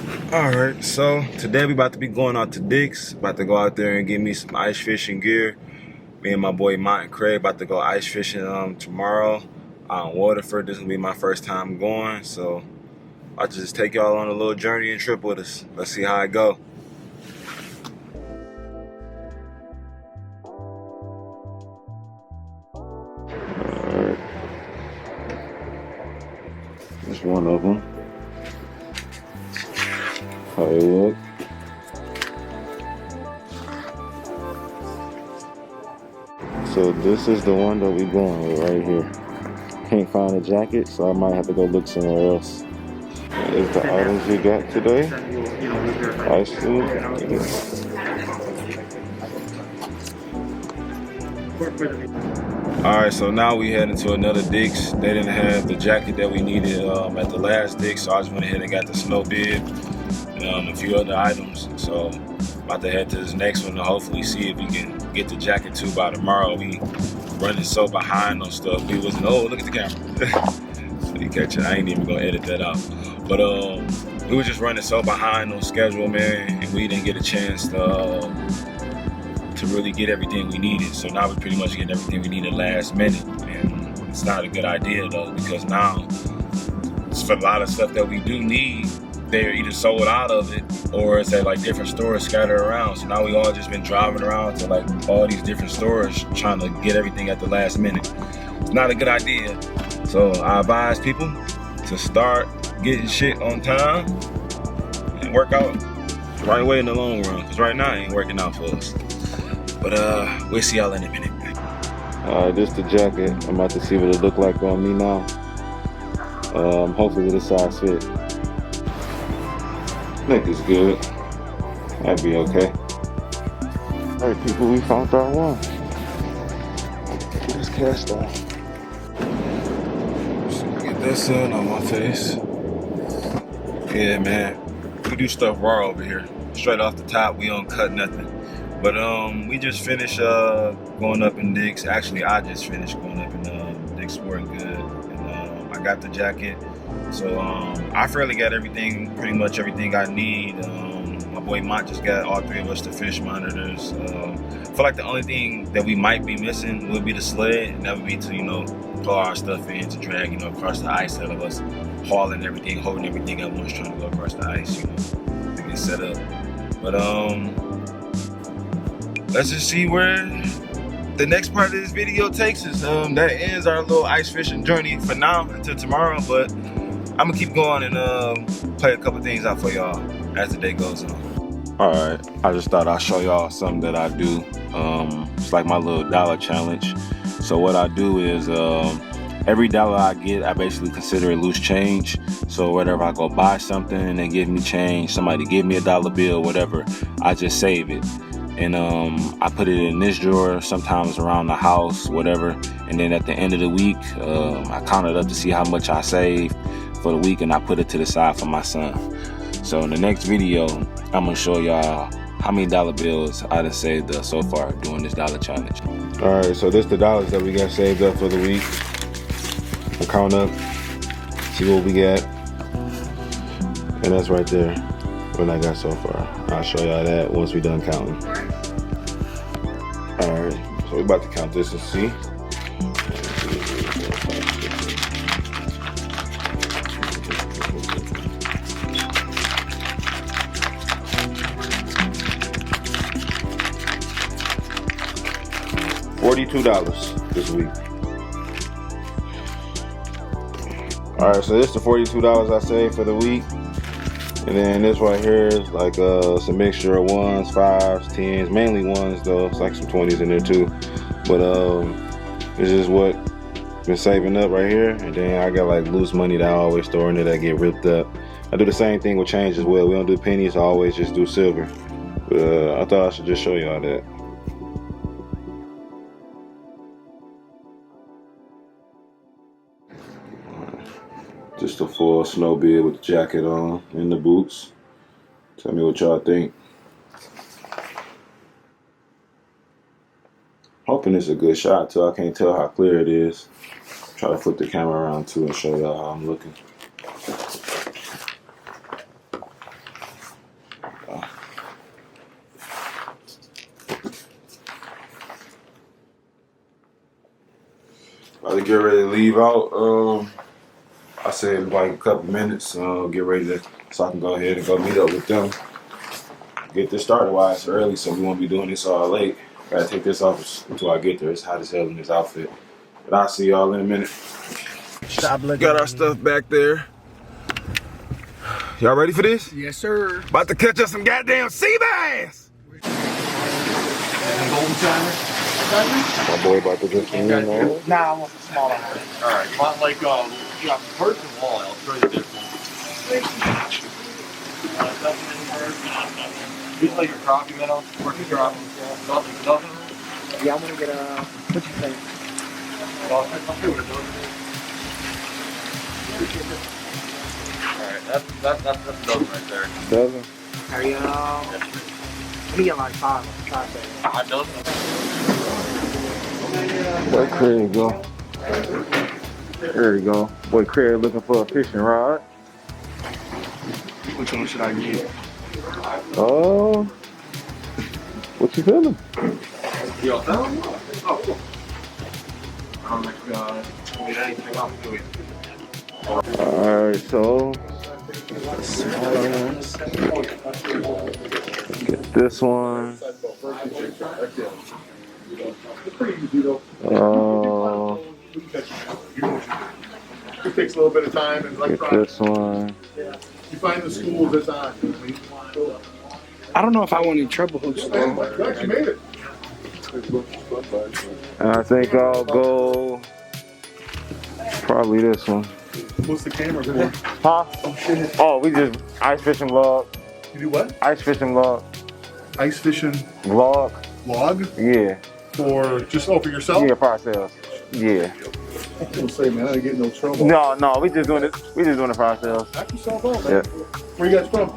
Alright, so today we about to be going out to Dick's. About to go out there and get me some ice fishing gear. Me and my boy Mont and Craig about to go ice fishing tomorrow out in Waterford. This will be my first time going, so I'll just take y'all on a little journey and trip with us. Let's see how it go. Alright. That's one of them. How it look. So this is the one that we going with right here. Can't find a jacket, so I might have to go look somewhere else. Is the items we got today. Ice food. Alright, so now we heading to another Dick's. They didn't have the jacket that we needed at the last Dick's, so I just went ahead and got the snow bib and a few other items. So about to head to this next one to hopefully see if we can get the jacket too by tomorrow. We running so behind on stuff. We wasn't, oh, look at the camera. So you catch it. I ain't even gonna edit that out. But we were just running so behind on schedule, man, and we didn't get a chance to really get everything we needed. So now we're pretty much getting everything we needed last minute. And it's not a good idea though, because now for a lot of stuff that we do need, they're either sold out of it or it's at like different stores scattered around. So now we all just been driving around to like all these different stores trying to get everything at the last minute. It's not a good idea. So I advise people to start getting shit on time and work out the right way in the long run, because right now it ain't working out for us. But we'll see y'all in a minute. This the jacket. I'm about to see what it look like on me now. Hopefully this size fit. I think it's good. That'd be okay. Alright people, we found our one. Just cast off. So get that sun on my face. Yeah man, we do stuff raw over here. Straight off the top, we don't cut nothing. But we just finished going up in Dick's. Actually, I just finished going up in Dick's Sporting Good, and I got the jacket. So I fairly got everything, pretty much everything I need. My boy Mont just got all three of us the fish monitors. I feel like the only thing that we might be missing would be the sled, and that would be to, you know, pull our stuff in to drag, you know, across the ice, instead of us hauling everything, holding everything at once, trying to go across the ice, you know, to get set up. But let's just see where the next part of this video takes us. That ends our little ice fishing journey for now until tomorrow, but I'm gonna keep going and play a couple things out for y'all as the day goes on. Alright, I just thought I'd show y'all something that I do. It's like my little dollar challenge. So what I do is every dollar I get, I basically consider it loose change. So whenever I go buy something and they give me change, somebody give me a dollar bill, whatever, I just save it. And I put it in this drawer, sometimes around the house, whatever. And then at the end of the week, I count it up to see how much I saved for the week, and I put it to the side for my son. So in the next video, I'm gonna show y'all how many dollar bills I done saved so far doing this dollar challenge. All right, so this the dollars that we got saved up for the week. We'll count up, see what we got, and that's right there what I got so far. I'll show y'all that once we done counting. Alright, so we about to count this and see. $42 this week. Alright, so this is the $42 I saved for the week. And then this right here is like some mixture of ones, fives, tens, mainly ones though. It's like some 20s in there too. But this is what been saving up right here. And then I got like loose money that I always store in there that get ripped up. I do the same thing with change as well. We don't do pennies, I always just do silver. But I thought I should just show y'all that. Just a full snow bib with the jacket on and the boots. Tell me what y'all think. Hoping it's a good shot too. I can't tell how clear it is. Try to flip the camera around too and show y'all how I'm looking. About to get ready to leave out. I said in like a couple minutes. Get ready to so I can go ahead and go meet up with them. Get this started while it's early, so we won't be doing this all late. Gotta take this off until I get there. It's hot as hell in this outfit. But I'll see y'all in a minute. Stop looking. Got our stuff back there. Y'all ready for this? Yes, sir. About to catch us some goddamn sea bass. Golden timer. My boy about to get some in there. Nah, I want the smaller one. Alright, you want like, you got first of all, I'll show you this one. Just like your crappie minnow, working crappie. Nothing. Yeah, I'm gonna get a. What you think? I'll see what it does. Alright, that's a dozen right there. Dozen? Are you, let me get like five. A dozen. Boy Craig go. There you go. Boy Craig looking for a fishing rod. Which one should I get? Oh. What you feeling? Yo, Oh, cool. Oh my god. Wait, I ain't take off to it. Alright, so get this one. It takes a little bit of time and Get this one. you find the schools that's on. I don't know if I want any treble hooks. You actually made it. And I think I'll go probably this one. What's the camera for? Huh? Oh shit. Oh, we just ice fishing vlog. You do what? Ice fishing vlog. Ice fishing Vlog. log Yeah. for just for yourself? Yeah, for ourselves. Yeah. I was gonna say, man, I ain't getting no trouble. No, we just doing it. We just doing it for ourselves. Knock yourself out, man. Yeah. Where you guys from?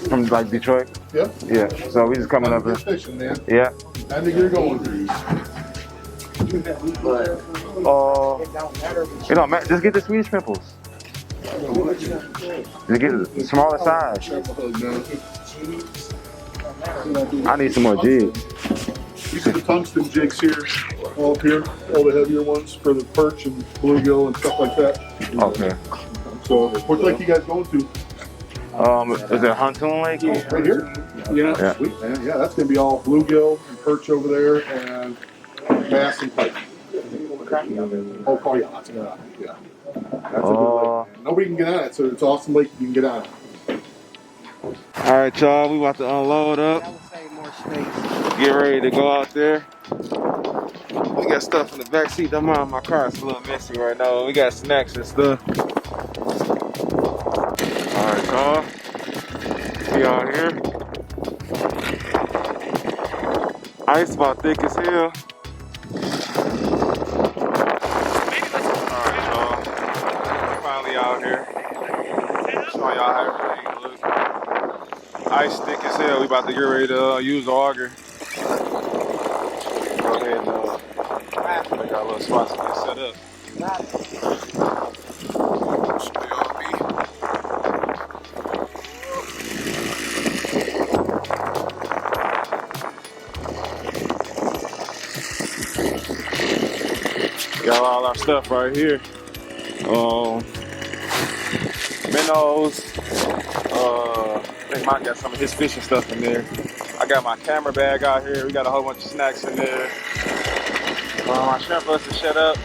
From like Detroit. Yeah. Yeah. So we just coming up Good here. fishing, man. Yeah. I think you're going. You know, man, just get the Swedish pimples. Just get the smaller size. I need some more jigs. These are the tungsten jigs here, all up here, all the heavier ones for the perch and bluegill and stuff like that. Okay. So, what lake you guys going to? Is it Huntoon Lake? Right here? Yeah. Sweet, man. Yeah, that's going to be all bluegill and perch over there and bass and pike. Oh, call you. Yeah. That's a good lake. Nobody can get on it, so it's an awesome lake you can get on. Alright, y'all, we about to unload up. That would save more space. Get ready to go out there. We got stuff in the back seat. Don't mind my car, it's a little messy right now. We got snacks and stuff. Alright, y'all. We out here. Ice about thick as hell. Alright, y'all. Finally out here. Showing y'all how everything looks. Ice thick as hell. We about to get ready to use the auger. Go ahead and make our little spots to get set up. Show y'all me. Got all our stuff right here. Minnows. I think Mike got some of his fishing stuff in there. I got my camera bag out here. We got a whole bunch of snacks in there. My shrimp bus is shut up.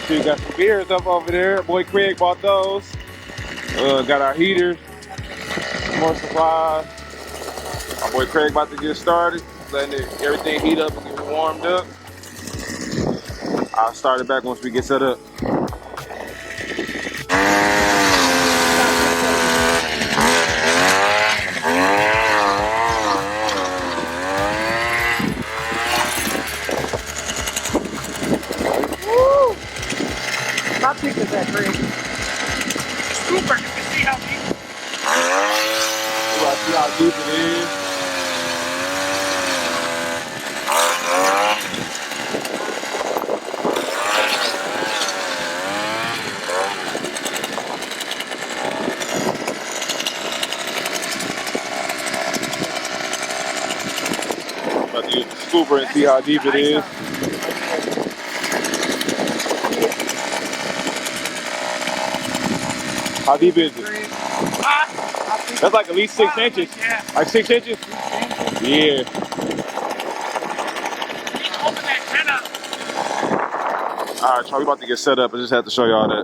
We got some beers up over there. Boy Craig bought those. Got our heaters. More supplies. My boy Craig about to get started. Letting everything heat up and get warmed up. I'll start it back once we get set up. How big is that, Greg? Super. You can see how deep. You see how deep it is. scooper and see how deep it is. How deep is it? That's like at least 6 inches. Like 6 inches? Yeah. Alright, y'all, we about to get set up. I just have to show y'all that.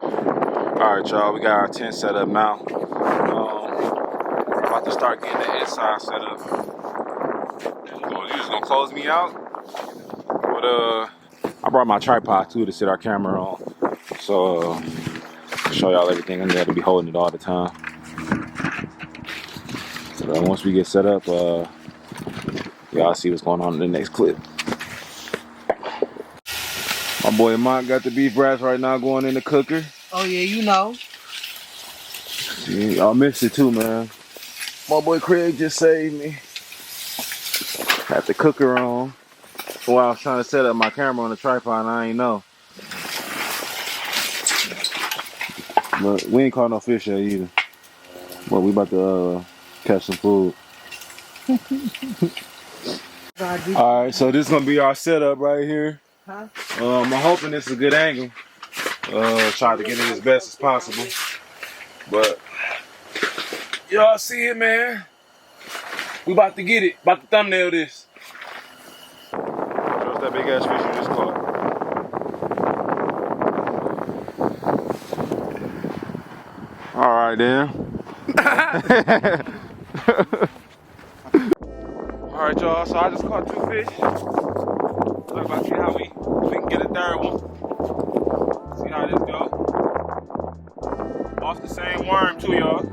Alright, y'all, we got our tent set up now. About to start getting the inside set up. You just gonna close me out? But I brought my tripod too to sit our camera on. So show y'all everything in there to be holding it all the time. So once we get set up, y'all see what's going on in the next clip. My boy Mont got the beef rats right now going in the cooker. Oh yeah, you know. Yeah, y'all missed it too, man. My boy Craig just saved me. Had the cooker on. While I was trying to set up my camera on the tripod, and I ain't know. But we ain't caught no fish yet either. But we about to catch some food. Alright, so this is gonna be our setup right here. I'm hoping this is a good angle. Try to get it as best as possible. But y'all see it, man. We about to get it. About to thumbnail this. What's that big ass fish you just caught? Alright then. Alright y'all, so I just caught 2 fish. Talk about see how we can get a third one. See how this go. Off the same worm too, y'all.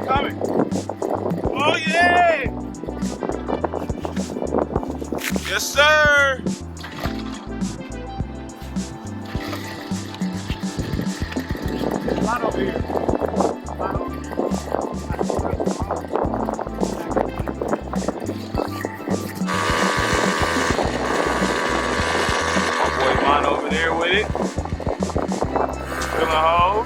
Coming. Oh yeah! Yes, sir! There's a lot over here. My boy Kwon over there with it. Fill a hole.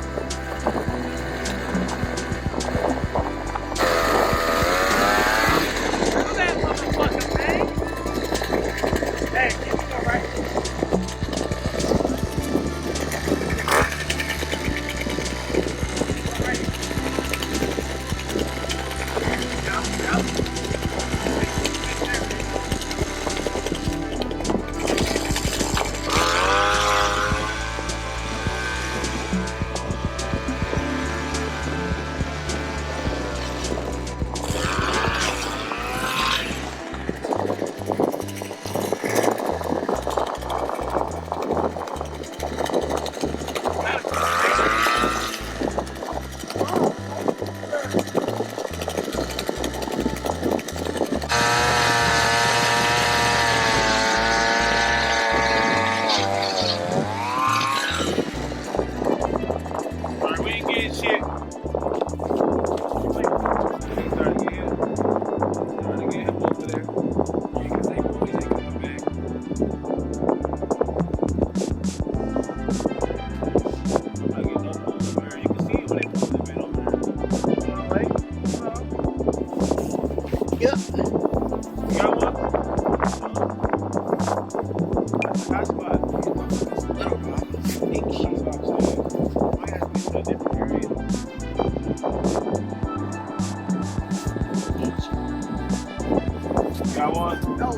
Got one? No.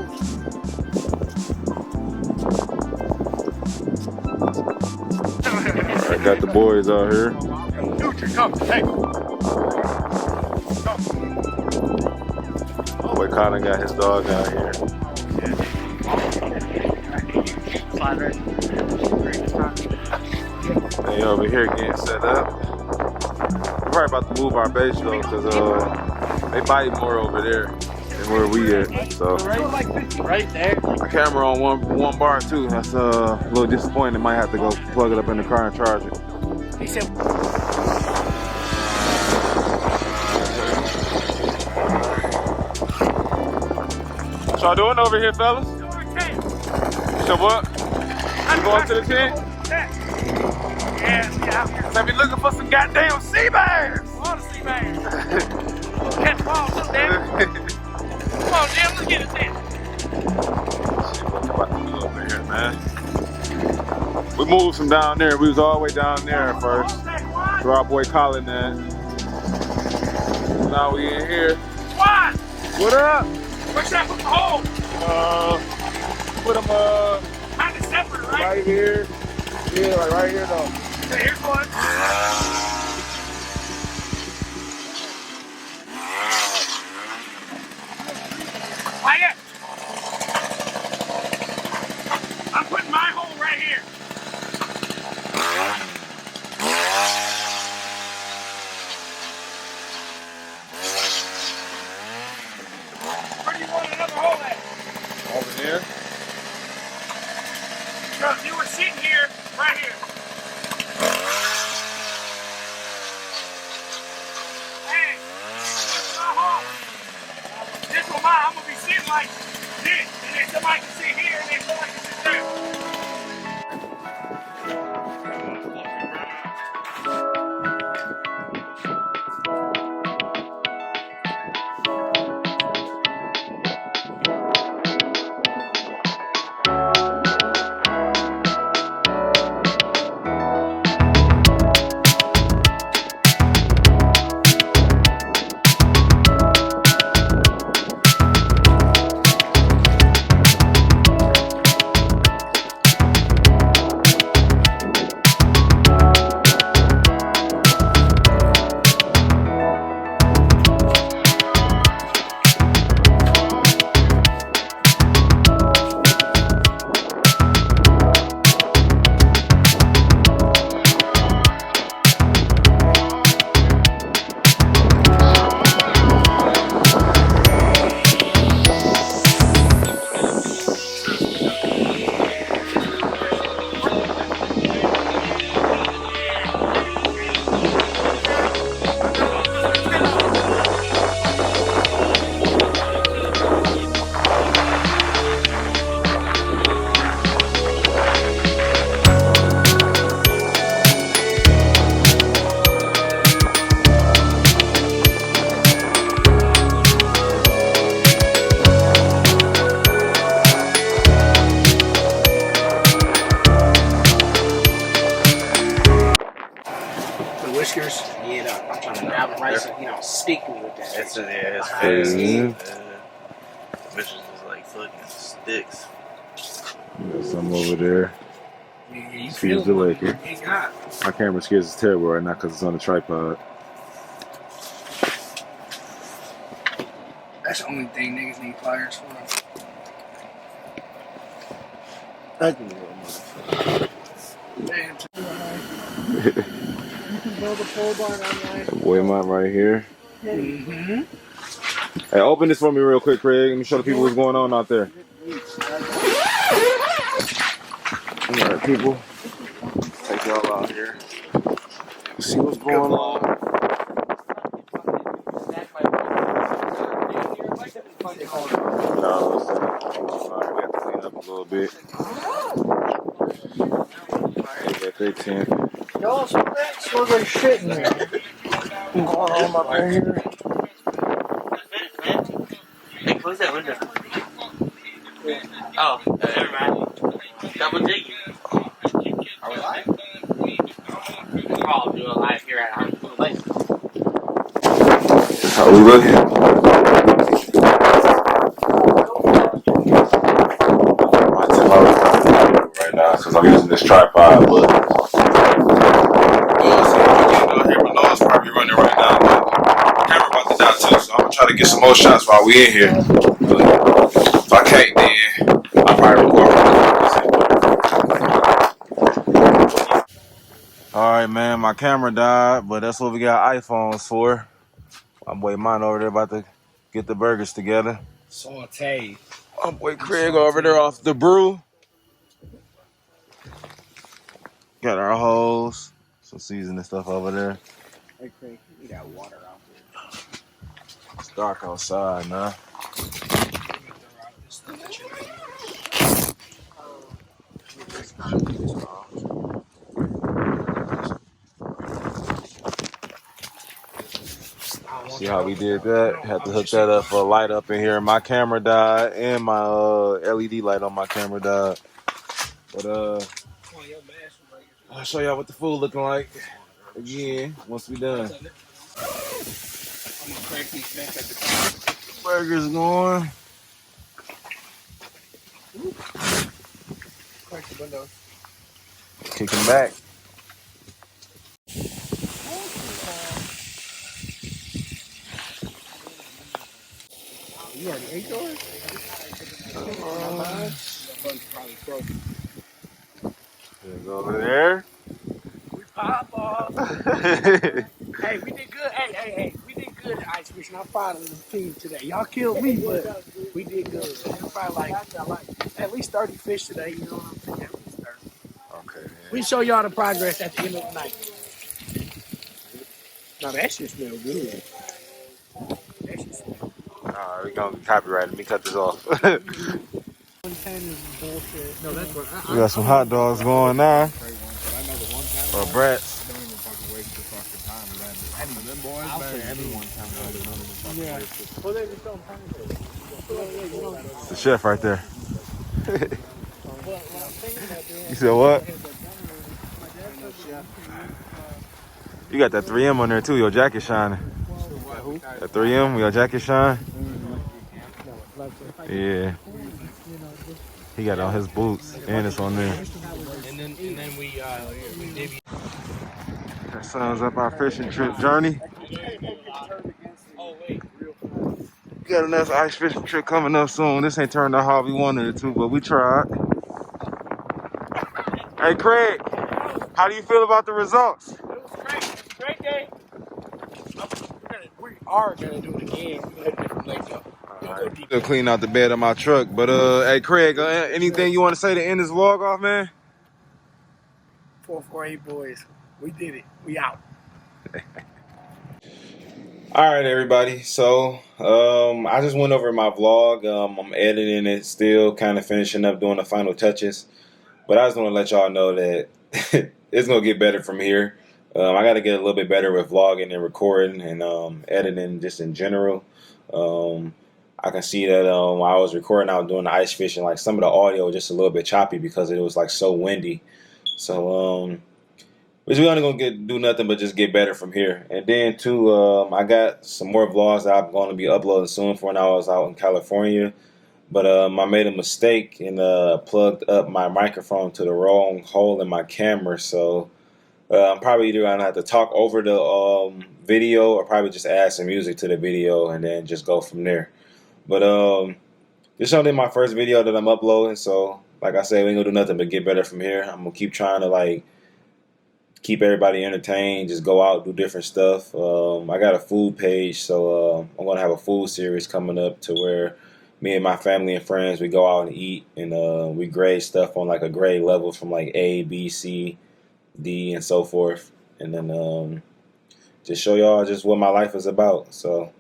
I got the boys out here. Dude, come, hey. Boy Connor got his dog out here. They over here getting set up. probably about to move our base though, cause they bite more over there than where we at. So Right there. my camera on one bar too. That's a little disappointing. Might have to go plug it up in the car and charge it. He said, What y'all doing over here, fellas? So what? You going to the tent? yeah. I be looking for some goddamn sea bears. A lot of sea bears. Catch balls up there. Come on, Jim, let's get it in. Shit, what we about to do over here, man? We moved from down there. We was all the way down there at first. Where our boy Colin at. Now we in here. Kwon! What up? Where's that from the hole? Put them Kind of separate, right? right here. Yeah, like right here though. So here's one. Quiet! I'm putting my hole right here. Where do you want another hole at? Over there. Bro, you were sitting here, right here. Hey, that's my hole. This one mine, I'm gonna be sitting like this, and then somebody can sit here, and then somebody can sit there. Whiskers, I'm trying to grab them right so he don't speak to me with that. It's it's Mhm. Bitches is like fucking sticks. Got some over there. You Excuse the liquor. You got. My camera skills is terrible right now because it's on a tripod. That's the only thing niggas need pliers for. I can go, motherfucker. Damn. Build a pole barn online. Boy, mine right here. Mm-hmm. Hey, open this for me real quick, Craig. Let me show the people what's going on out there. Alright, people. Take y'all out here. See what's going on. Alright, we have to clean up a little bit. They got their tent. Y'all, so that smells like shit in there. What's going on up right here? Hey, close that window. Oh, never mind. Double diggy. Are we live? I'll do a live here at home. How we looking? Right now, because I'm using this tripod, but my nose probably running right now, but the camera about to die too, so I'm gonna try to get some more shots while we in here. But if I can't, then I'll probably record. All right, man. My camera died, but that's what we got iPhones for. My boy Mine over there about to get the burgers together. Saute. My boy Craig over there off the brew. Got our hoes, some seasoning stuff over there. Hey, Craig, we got water out there. It's dark outside, man. See how we did that? Had to hook that up for a light up in here. My camera died and my LED light on my camera died. But I'll show y'all what the food looking like again once we done. Burgers going. Crack the windows. Kicking back. You already ate yours? Over there. We pop off. Hey, we did good. Hey, we did good at ice fishing. I'm proud of the team today. Y'all killed me, but we did good. I'm probably like at least 30 fish today. You know what I'm saying? At least 30. Okay. Man. We show y'all the progress at the end of the night. Now that shit smell good. That shit smell. Alright, we gonna copyright. Let me cut this off. No, that's what We got some hot dogs going now. Or brats. The chef right there. You said what? You got that 3M on there too. Your jacket shining. That 3M, your jacket shine. Yeah. He got on his boots and it's on there. And then we divvy. That sums up our fishing trip journey. Got a nice ice fishing trip coming up soon. This ain't turned out how we wanted it to, but we tried. Hey Craig, how do you feel about the results? It was great. It was a great day. We are gonna do it again. We're gonna do it later. Still clean out the bed of my truck, but hey Craig, anything you want to say to end this vlog off, man? 448 boys, we did it. We out. All right, everybody. So I just went over my vlog. I'm editing it still, kind of finishing up, doing the final touches. But I just want to let y'all know that it's going to get better from here. I got to get a little bit better with vlogging and recording and editing just in general. I can see that while I was recording, I was doing the ice fishing, like some of the audio was just a little bit choppy because it was like so windy. So we're only going to do nothing but just get better from here. And then too, I got some more vlogs that I'm going to be uploading soon for when I was out in California. But I made a mistake and plugged up my microphone to the wrong hole in my camera. So I'm probably either going to have to talk over the video or probably just add some music to the video and then just go from there. But this is only my first video that I'm uploading. So like I said, we ain't going to do nothing but get better from here. I'm going to keep trying to like keep everybody entertained, just go out, do different stuff. I got a food page, so I'm going to have a food series coming up to where me and my family and friends, we go out and eat, and we grade stuff on like a grade level from like A, B, C, D, and so forth. And then just show y'all just what my life is about. So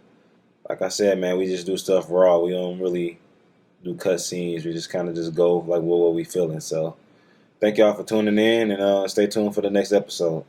like I said, man, we just do stuff raw. We don't really do cut scenes. We just kind of just go like what we feeling. So thank y'all for tuning in, and stay tuned for the next episode.